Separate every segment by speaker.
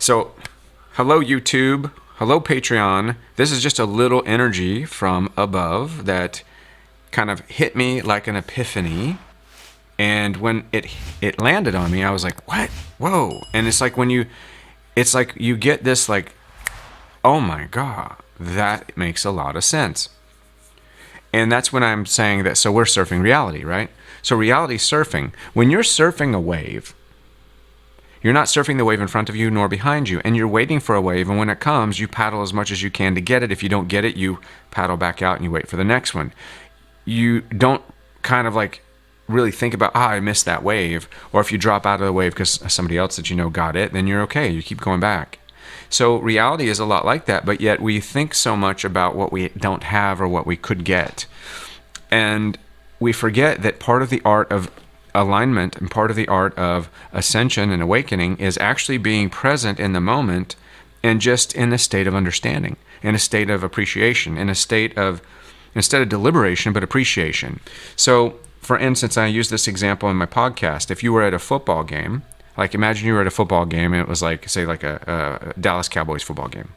Speaker 1: So, hello YouTube, hello Patreon. This is just a little energy from above that kind of hit me like an epiphany. And when it landed on me, I was like, "What? Whoa!" And it's like you get this like, "Oh my God, that makes a lot of sense." And that's when I'm saying that. So we're surfing reality, right? So reality surfing. When you're surfing a wave, you're not surfing the wave in front of you nor behind you, and you're waiting for a wave, and when it comes, you paddle as much as you can to get it. If you don't get it, you paddle back out and you wait for the next one. You don't kind of like really think about, I missed that wave. Or if you drop out of the wave because somebody else that you know got it, then you're okay. You keep going back. So reality is a lot like that, but yet we think so much about what we don't have or what we could get. And we forget that part of the art of alignment and part of the art of ascension and awakening is actually being present in the moment and just in a state of understanding, in a state of appreciation, in a state of, instead of deliberation, but appreciation. So, for instance, I use this example in my podcast. If you were at a football game, like imagine you were at a football game and it was like, say, like a Dallas Cowboys football game.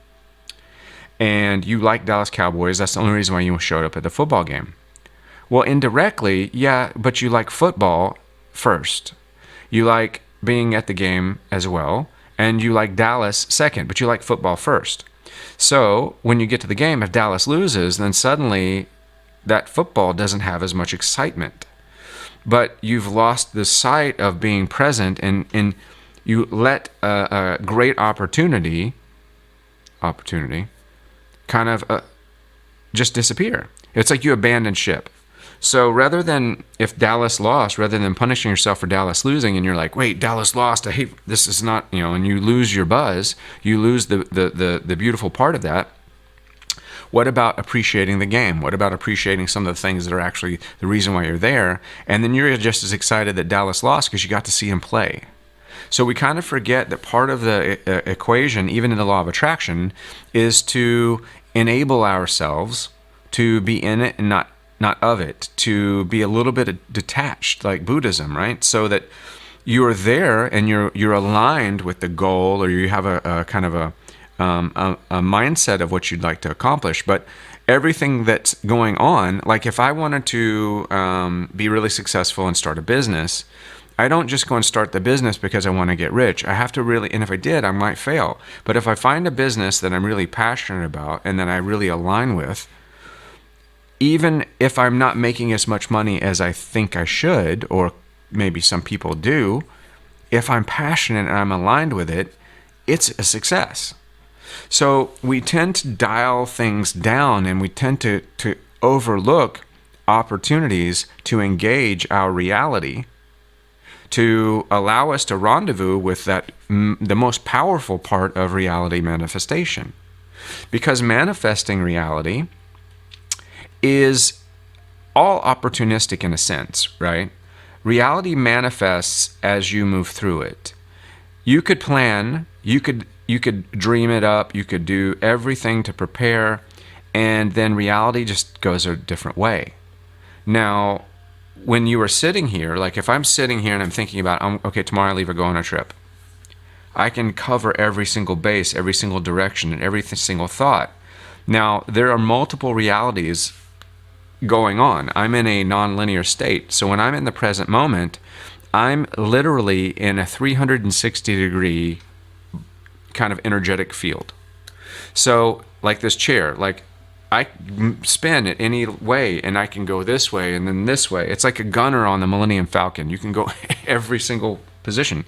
Speaker 1: And you like Dallas Cowboys, that's the only reason why you showed up at the football game. Well, indirectly, yeah, but you like football first. You like being at the game as well, and you like Dallas second, but you like football first. So when you get to the game, if Dallas loses, then suddenly that football doesn't have as much excitement. But you've lost the sight of being present, and you let a great opportunity kind of just disappear. It's like you abandon ship. So rather than, if Dallas lost, rather than punishing yourself for Dallas losing, and you're like, wait, Dallas lost, I hate, this is not, and you lose your buzz, you lose the beautiful part of that. What about appreciating the game? What about appreciating some of the things that are actually the reason why you're there? And then you're just as excited that Dallas lost because you got to see him play. So we kind of forget that part of the equation, even in the law of attraction, is to enable ourselves to be in it and not of it, to be a little bit detached, like Buddhism, right? So that you're there and you're aligned with the goal, or you have a kind of a mindset of what you'd like to accomplish. But everything that's going on, like if I wanted to be really successful and start a business, I don't just go and start the business because I want to get rich. I have to really, and if I did, I might fail. But if I find a business that I'm really passionate about and that I really align with, even if I'm not making as much money as I think I should, or maybe some people do, if I'm passionate and I'm aligned with it, it's a success. So we tend to dial things down, and we tend to overlook opportunities to engage our reality, to allow us to rendezvous with that the most powerful part of reality manifestation. Because manifesting reality is all opportunistic in a sense, right? Reality manifests as you move through it. You could plan, you could dream it up, you could do everything to prepare, and then reality just goes a different way. Now, when you are sitting here, like if I'm sitting here and I'm thinking about, okay, tomorrow I leave or go on a trip, I can cover every single base, every single direction, and every single thought. Now, there are multiple realities going on. I'm in a non-linear state. So when I'm in the present moment, I'm literally in a 360-degree kind of energetic field. So like this chair, like I spin it any way, and I can go this way and then this way. It's like a gunner on the Millennium Falcon. You can go every single position.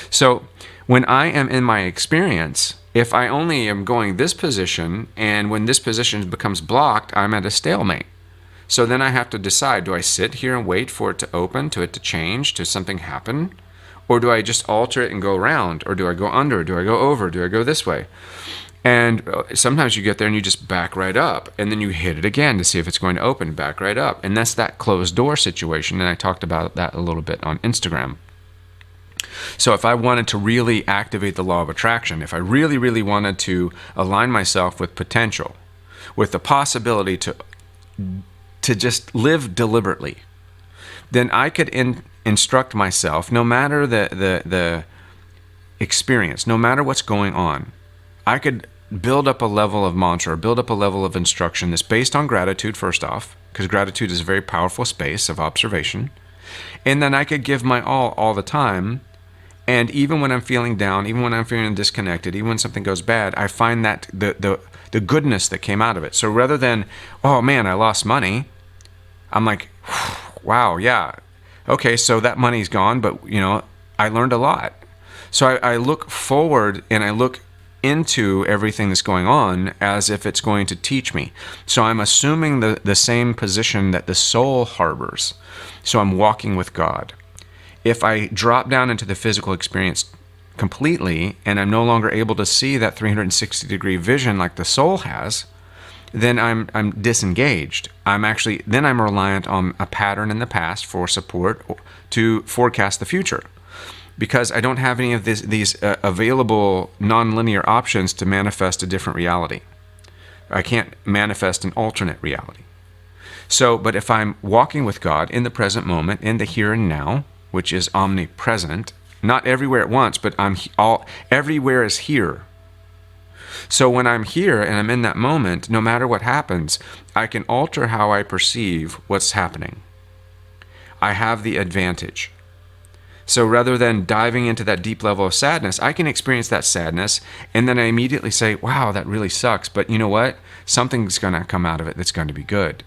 Speaker 1: So when I am in my experience, if I only am going this position, and when this position becomes blocked, I'm at a stalemate. So then I have to decide, do I sit here and wait for it to open, to it to change, to something happen? Or do I just alter it and go around? Or do I go under? Do I go over? Do I go this way? And sometimes you get there and you just back right up, and then you hit it again to see if it's going to open, back right up. And that's that closed door situation, and I talked about that a little bit on Instagram. So if I wanted to really activate the law of attraction, if I really, really wanted to align myself with potential, with the possibility to just live deliberately, then I could instruct myself, no matter the experience, no matter what's going on, I could build up a level of mantra, build up a level of instruction that's based on gratitude, first off, because gratitude is a very powerful space of observation. And then I could give my all the time. And even when I'm feeling down, even when I'm feeling disconnected, even when something goes bad, I find that the goodness that came out of it. So rather than, oh man, I lost money, I'm like, wow, yeah, okay, so that money's gone, but I learned a lot. So I look forward and I look into everything that's going on as if it's going to teach me. So I'm assuming the same position that the soul harbors. So I'm walking with God. If I drop down into the physical experience completely and I'm no longer able to see that 360-degree vision like the soul has, then I'm disengaged. I'm reliant on a pattern in the past for support to forecast the future, because I don't have any of these available nonlinear options to manifest a different reality. I can't manifest an alternate reality. So, but if I'm walking with God in the present moment, in the here and now, which is omnipresent, not everywhere at once, but everywhere is here. So when I'm here and I'm in that moment, no matter what happens, I can alter how I perceive what's happening. I have the advantage. So rather than diving into that deep level of sadness, I can experience that sadness and then I immediately say, wow, that really sucks. But you know what? Something's going to come out of it that's going to be good.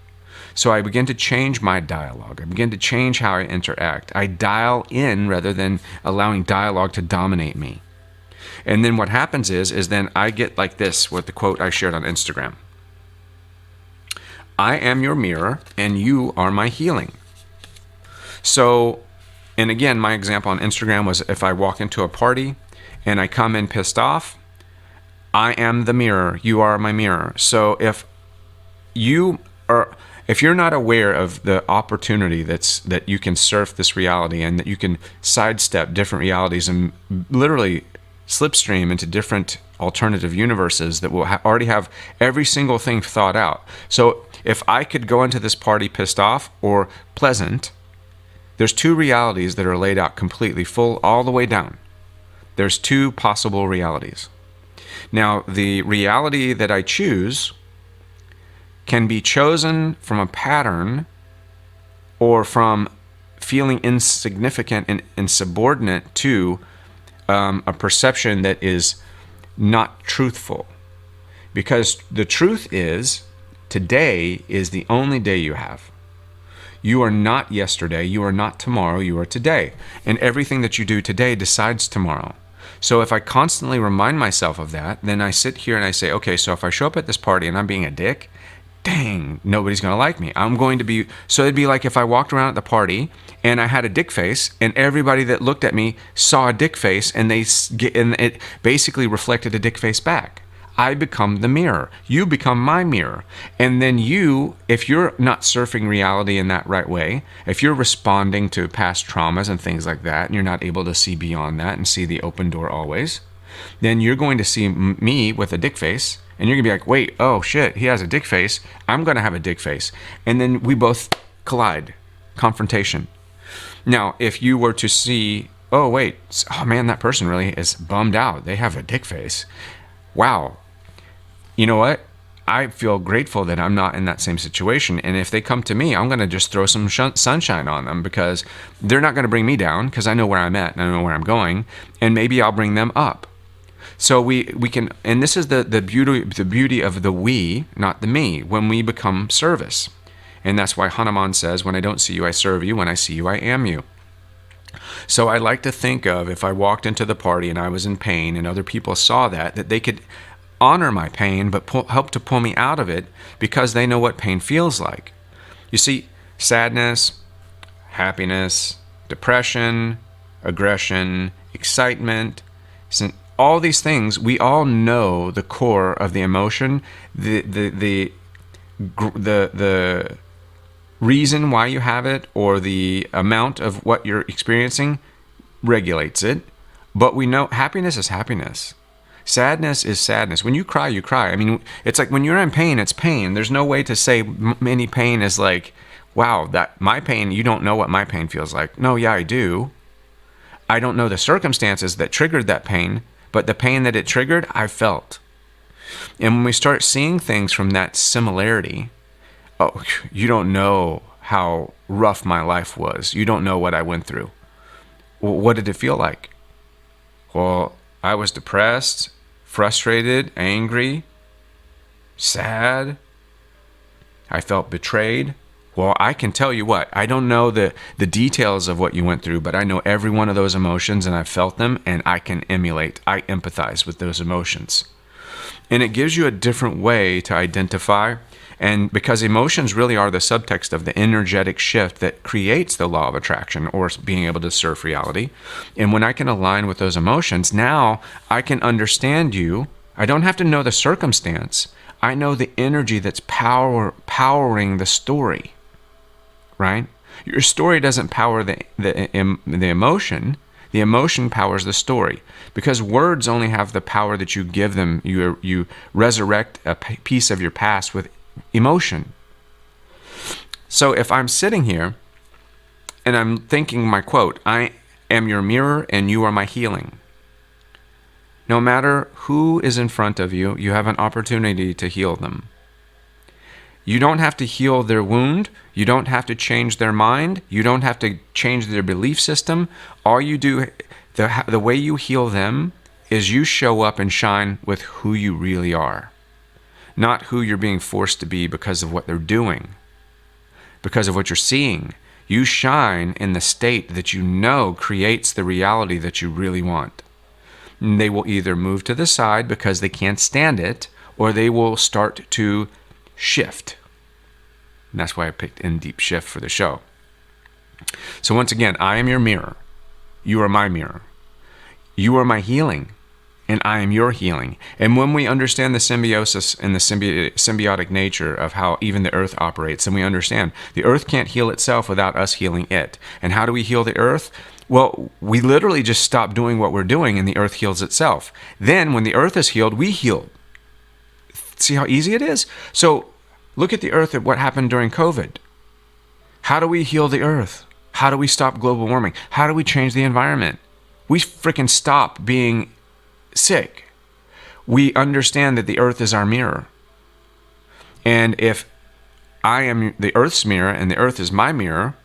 Speaker 1: So I begin to change my dialogue. I begin to change how I interact. I dial in rather than allowing dialogue to dominate me. And then what happens is then I get like this with the quote I shared on Instagram. I am your mirror and you are my healing. So, and again, my example on Instagram was if I walk into a party and I come in pissed off, I am the mirror. You are my mirror. So if you're not aware of the opportunity that you can surf this reality and that you can sidestep different realities and literally slipstream into different alternative universes that will already have every single thing thought out. So if I could go into this party pissed off or pleasant, there's two realities that are laid out completely full all the way down. There's two possible realities. Now, the reality that I choose can be chosen from a pattern or from feeling insignificant and insubordinate to a perception that is not truthful. Because the truth is, today is the only day you have. You are not yesterday, you are not tomorrow, you are today. And everything that you do today decides tomorrow. So if I constantly remind myself of that, then I sit here and I say, okay, so if I show up at this party and I'm being a dick, dang, nobody's going to like me. So it'd be like if I walked around at the party and I had a dick face and everybody that looked at me saw a dick face and it basically reflected a dick face back. I become the mirror. You become my mirror. And then if you're not surfing reality in that right way, if you're responding to past traumas and things like that, and you're not able to see beyond that and see the open door always, then you're going to see me with a dick face. And you're going to be like, wait, oh shit, he has a dick face. I'm going to have a dick face. And then we both collide. Confrontation. Now, if you were to see, oh wait, oh man, that person really is bummed out. They have a dick face. Wow. You know what? I feel grateful that I'm not in that same situation. And if they come to me, I'm going to just throw some sunshine on them because they're not going to bring me down because I know where I'm at and I know where I'm going. And maybe I'll bring them up. So we can, and this is the beauty of the we, not the me, when we become service. And that's why Hanuman says, when I don't see you, I serve you. When I see you, I am you. So I like to think of if I walked into the party and I was in pain and other people saw that they could honor my pain, but help to pull me out of it because they know what pain feels like. You see, sadness, happiness, depression, aggression, excitement, all these things, we all know the core of the emotion, the reason why you have it or the amount of what you're experiencing regulates it. But we know happiness is happiness. Sadness is sadness. When you cry, you cry. I mean, it's like when you're in pain, it's pain. There's no way to say any pain is like, wow, that my pain, you don't know what my pain feels like. No, yeah, I do. I don't know the circumstances that triggered that pain, but the pain that it triggered, I felt. And when we start seeing things from that similarity, oh, you don't know how rough my life was. You don't know what I went through. Well, what did it feel like? Well, I was depressed, frustrated, angry, sad. I felt betrayed. Well, I can tell you what, I don't know the details of what you went through, but I know every one of those emotions and I've felt them, and I can emulate, I empathize with those emotions. And it gives you a different way to identify. And because emotions really are the subtext of the energetic shift that creates the law of attraction, or being able to surf reality. And when I can align with those emotions, now I can understand you. I don't have to know the circumstance. I know the energy that's powering the story, right? Your story doesn't power the emotion. The emotion powers the story, because words only have the power that you give them. You resurrect a piece of your past with emotion. So if I'm sitting here and I'm thinking my quote, I am your mirror and you are my healing. No matter who is in front of you, you have an opportunity to heal them. You don't have to heal their wound. You don't have to change their mind. You don't have to change their belief system. All you do, the way you heal them is you show up and shine with who you really are. Not who you're being forced to be because of what they're doing, because of what you're seeing. You shine in the state that you know creates the reality that you really want. And they will either move to the side because they can't stand it, or they will start to shift. And that's why I picked In Deep Shift for the show. So once again, I am your mirror. You are my mirror. You are my healing, and I am your healing. And when we understand the symbiosis and the symbiotic nature of how even the earth operates, and we understand the earth can't heal itself without us healing it. And how do we heal the earth? Well, we literally just stop doing what we're doing and the earth heals itself. Then when the earth is healed, we heal. See how easy it is? So look at the earth at what happened during COVID. How do we heal the earth? How do we stop global warming? How do we change the environment? We freaking stop being sick. We understand that the earth is our mirror. And if I am the earth's mirror and the earth is my mirror,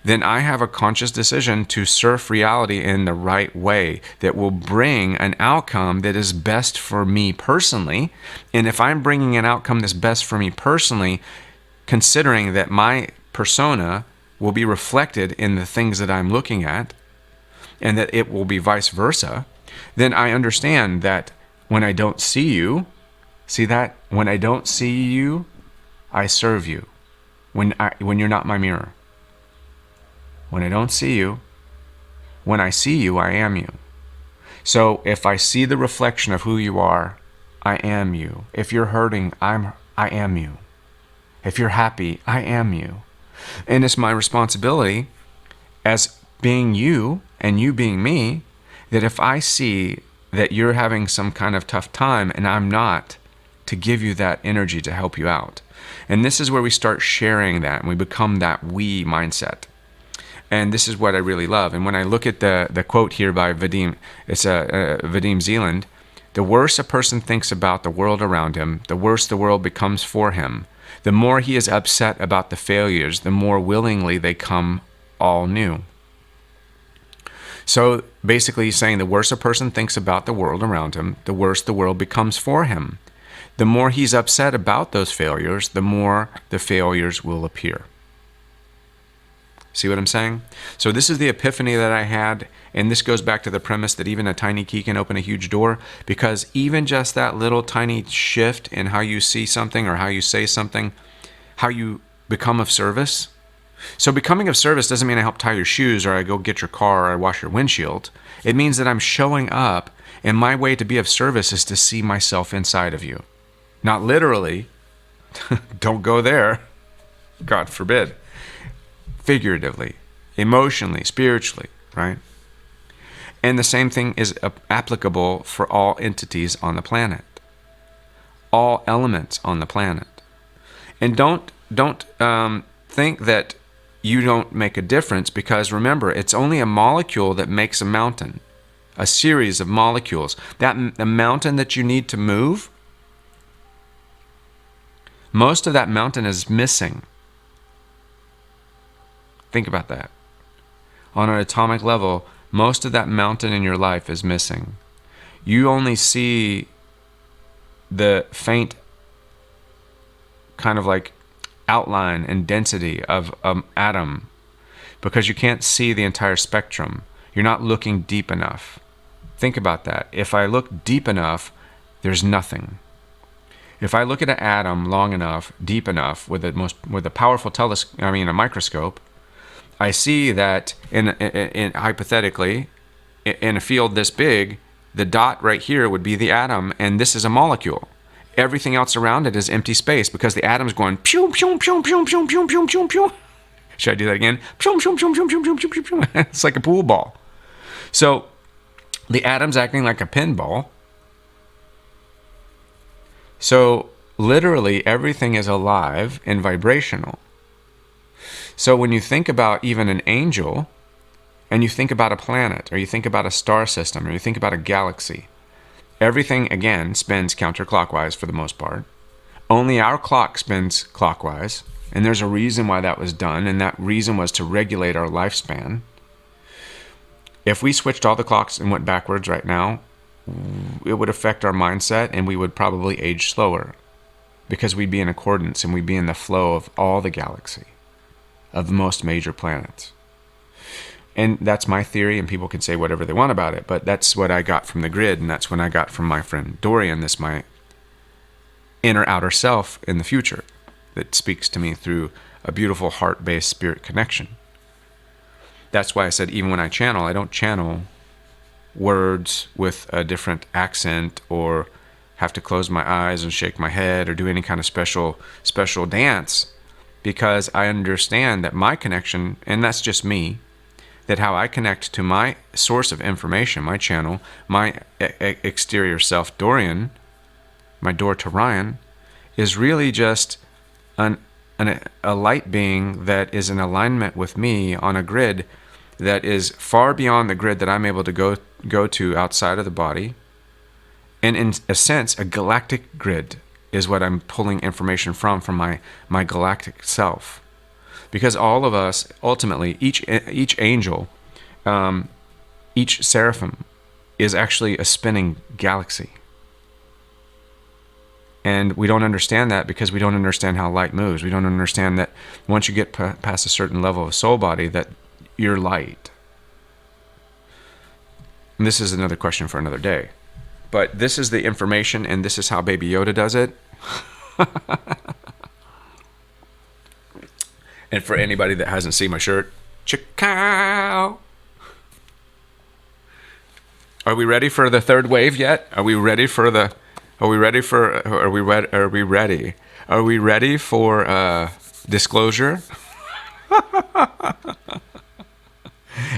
Speaker 1: then I have a conscious decision to surf reality in the right way that will bring an outcome that is best for me personally. And if I'm bringing an outcome that's best for me personally, considering that my persona will be reflected in the things that I'm looking at, and that it will be vice versa, then I understand that when I don't see you, see that? When I don't see you, I serve you. When you're not my mirror. When I don't see you, when I see you, I am you. So if I see the reflection of who you are, I am you. If you're hurting, I am you. If you're happy, I am you. And it's my responsibility as being you and you being me, that if I see that you're having some kind of tough time and I'm not, to give you that energy to help you out. And this is where we start sharing that and we become that we mindset. And this is what I really love. And when I look at the quote here by Vadim, it's Vadim Zeland, the worse a person thinks about the world around him, the worse the world becomes for him. The more he is upset about the failures, the more willingly they come all new. So basically he's saying the worse a person thinks about the world around him, the worse the world becomes for him. The more he's upset about those failures, the more the failures will appear. See what I'm saying? So this is the epiphany that I had, and this goes back to the premise that even a tiny key can open a huge door, because even just that little tiny shift in how you see something or how you say something, how you become of service. So becoming of service doesn't mean I help tie your shoes or I go get your car or I wash your windshield. It means that I'm showing up, and my way to be of service is to see myself inside of you. Not literally. Don't go there. God forbid. Figuratively, emotionally, spiritually, right? And the same thing is applicable for all entities on the planet, all elements on the planet. And don't think that you don't make a difference, because remember, it's only a molecule that makes a mountain, a series of molecules. The mountain that you need to move, most of that mountain is missing. Think about that. On an atomic level, most of that mountain in your life is missing. You only see the faint kind of like outline and density of an atom, because you can't see the entire spectrum. You're not looking deep enough. Think about that. If I look deep enough, there's nothing. If I look at an atom long enough, deep enough, with a powerful a microscope, I see that hypothetically, in a field this big, the dot right here would be the atom, and this is a molecule. Everything else around it is empty space, because the atom's going pew pew pew pew pew pew pew pew pew. Should I do that again? Pew pew pew pew pew pew pew pew. It's like a pool ball. So the atom's acting like a pinball. So literally everything is alive and vibrational. So when you think about even an angel, and you think about a planet, or you think about a star system, or you think about a galaxy, everything, again, spins counterclockwise for the most part. Only our clock spins clockwise, and there's a reason why that was done, and that reason was to regulate our lifespan. If we switched all the clocks and went backwards right now, it would affect our mindset, and we would probably age slower, because we'd be in accordance and we'd be in the flow of all the galaxy, of the most major planets. And that's my theory, and people can say whatever they want about it, but that's what I got from the grid, and that's what I got from my friend Dorian, this my inner outer self in the future that speaks to me through a beautiful heart-based spirit connection. That's why I said even when I channel, I don't channel words with a different accent, or have to close my eyes and shake my head, or do any kind of special dance, because I understand that my connection, and that's just me, that how I connect to my source of information, my channel, my exterior self, Dorian, my door to Ryan, is really just a light being that is in alignment with me on a grid that is far beyond the grid that I'm able to go to outside of the body. And in a sense, a galactic grid is what I'm pulling information from my galactic self. Because all of us, ultimately, each angel, each seraphim, is actually a spinning galaxy. And we don't understand that, because we don't understand how light moves. We don't understand that once you get past a certain level of soul body, that you're light. And this is another question for another day. But this is the information, and this is how Baby Yoda does it. And for anybody that hasn't seen my shirt, Chicago. Are we ready for the third wave yet? Are we ready for disclosure?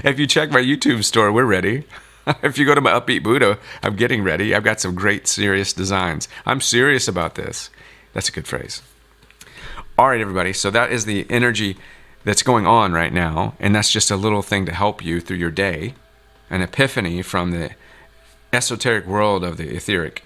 Speaker 1: If you check my YouTube store, we're ready. If you go to my Upbeat Buddha, I'm getting ready. I've got some great serious designs. I'm serious about this. That's a good phrase. All right, everybody. So that is the energy that's going on right now. And that's just a little thing to help you through your day. An epiphany from the esoteric world of the etheric